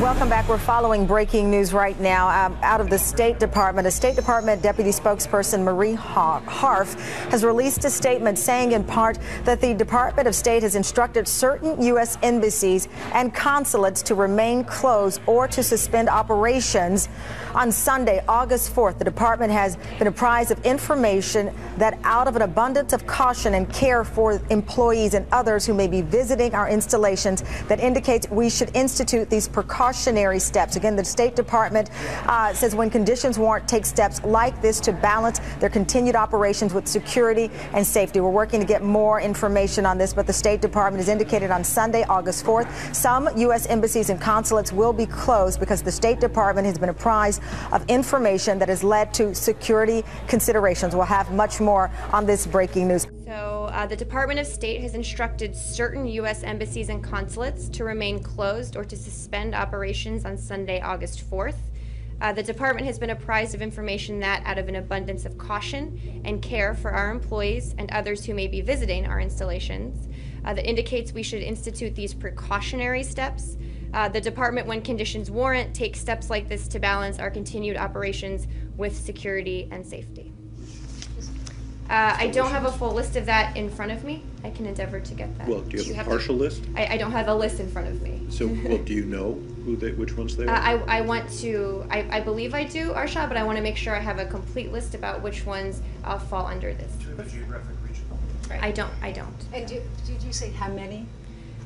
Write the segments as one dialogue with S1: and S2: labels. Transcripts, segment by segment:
S1: Welcome back. We're following breaking news right now out of the State Department. A State Department deputy spokesperson, Marie Harf, has released a statement saying in part that the Department of State has instructed certain U.S. embassies and consulates to remain closed or to suspend operations. On Sunday, August 4th, the department has been apprised of information that out of an abundance of caution and care for employees and others who may be visiting our installations, that indicates we should institute these precautionary steps. Again, the State Department says when conditions warrant, take steps like this to balance their continued operations with security and safety. We're working to get more information on this, but the State Department has indicated on Sunday, August 4th, some U.S. embassies and consulates will be closed because the State Department has been apprised of information that has led to security considerations. We'll have much more on this breaking news.
S2: So the Department of State has instructed certain U.S. embassies and consulates to remain closed or to suspend operations on Sunday, August 4th. The department has been apprised of information that, out of an abundance of caution and care for our employees and others who may be visiting our installations, that indicates we should institute these precautionary steps. The department, when conditions warrant, takes steps like this to balance our continued operations with security and safety. I don't have a full list of that in front of me. I can endeavor to get that.
S3: Well, do you have a partial list?
S2: I don't have a list in front of me.
S3: So, well, do you know which ones they are?
S2: I believe I do, Arsha, but I want to make sure I have a complete list about which ones fall under this.
S4: Do you have a geographic region?
S2: Right. I don't.
S5: And did you say how many?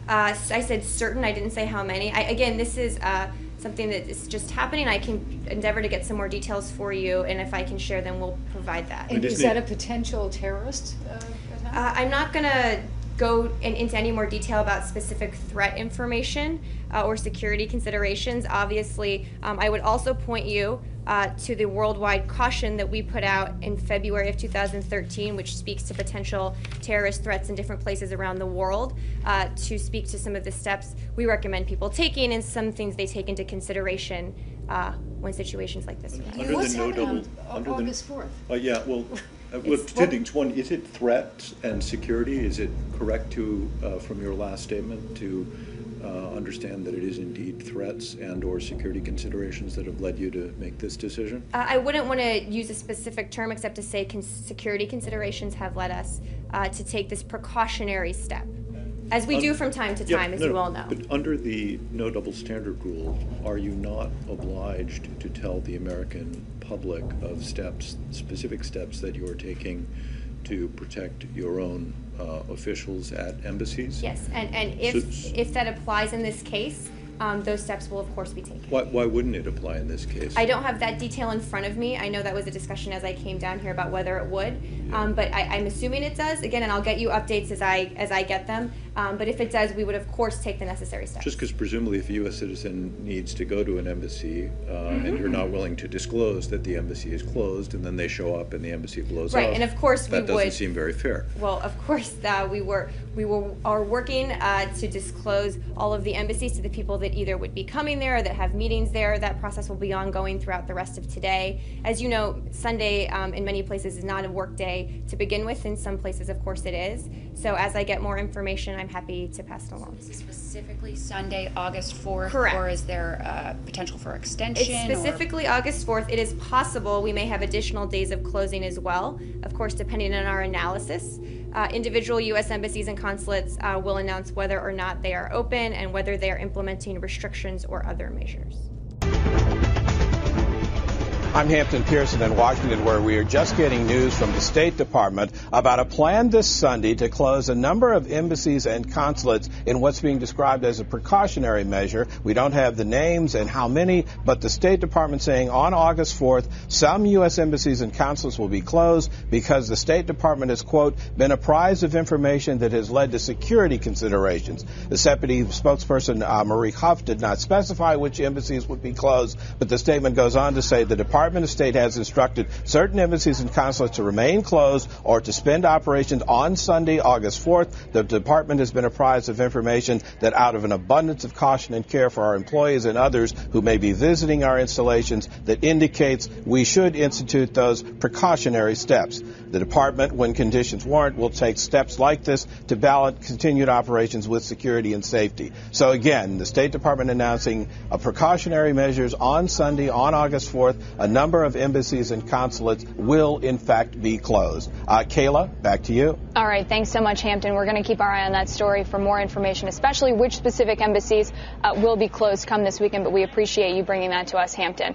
S2: I said certain. I didn't say how many. Again, this is something that is just happening. I can endeavor to get some more details for you, and if I can share them, we'll provide that.
S5: And is that a potential terrorist attack?
S2: I'm not going to go into any more detail about specific threat information or security considerations. Obviously, I would also point you to the worldwide caution that we put out in February of 2013, which speaks to potential terrorist threats in different places around the world, to speak to some of the steps we recommend people taking and some things they take into consideration when situations like this arise.
S5: What's happening on August 4th?
S3: Yeah, well, two things. One, is it threat and security? Is it correct to, from your last statement, to understand that it is indeed threats and or security considerations that have led you to make this decision?
S2: I wouldn't want to use a specific term except to say security considerations have led us to take this precautionary step, as we do from time to time, as you all know.
S3: But under the no double standard rule, are you not obliged to tell the American public of specific steps that you are taking to protect your own officials at embassies?
S2: Yes, and if that applies in this case, those steps will of course be taken.
S3: Why wouldn't it apply in this case?
S2: I don't have that detail in front of me. I know that was a discussion as I came down here about whether it would, but I'm assuming it does. Again, and I'll get you updates as I get them. But if it does, we would of course take the necessary steps.
S3: Just because presumably if a U.S. citizen needs to go to an embassy and you're not willing to disclose that the embassy is closed, and then they show up and the embassy blows up.
S2: Right, and of course
S3: that doesn't seem very fair.
S2: Well, of course we are working to disclose all of the embassies to the people that either would be coming there or that have meetings there. That process will be ongoing throughout the rest of today. As you know, Sunday in many places is not a work day to begin with. In some places, of course, it is. So as I get more information, I'm happy to pass it along.
S6: Specifically Sunday, August 4th?
S2: Correct.
S6: Or is there potential for extension?
S2: It's specifically August 4th. It is possible we may have additional days of closing as well, of course, depending on our analysis. Individual U.S. embassies and consulates will announce whether or not they are open and whether they are implementing restrictions or other measures.
S7: I'm Hampton Pearson in Washington, where we are just getting news from the State Department about a plan this Sunday to close a number of embassies and consulates in what's being described as a precautionary measure. We don't have the names and how many, but the State Department saying on August 4th, some U.S. embassies and consulates will be closed because the State Department has, quote, been apprised of information that has led to security considerations. The deputy spokesperson, Marie Huff, did not specify which embassies would be closed, but the statement goes on to say the Department Department of State has instructed certain embassies and consulates to remain closed or to suspend operations on Sunday, August 4th. The department has been apprised of information that out of an abundance of caution and care for our employees and others who may be visiting our installations, that indicates we should institute those precautionary steps. The department, when conditions warrant, will take steps like this to balance continued operations with security and safety. So again, the State Department announcing precautionary measures on Sunday, on August 4th. A number of embassies and consulates will, in fact, be closed. Kayla, back to you.
S4: All right, thanks so much, Hampton. We're going to keep our eye on that story for more information, especially which specific embassies will be closed come this weekend, but we appreciate you bringing that to us, Hampton.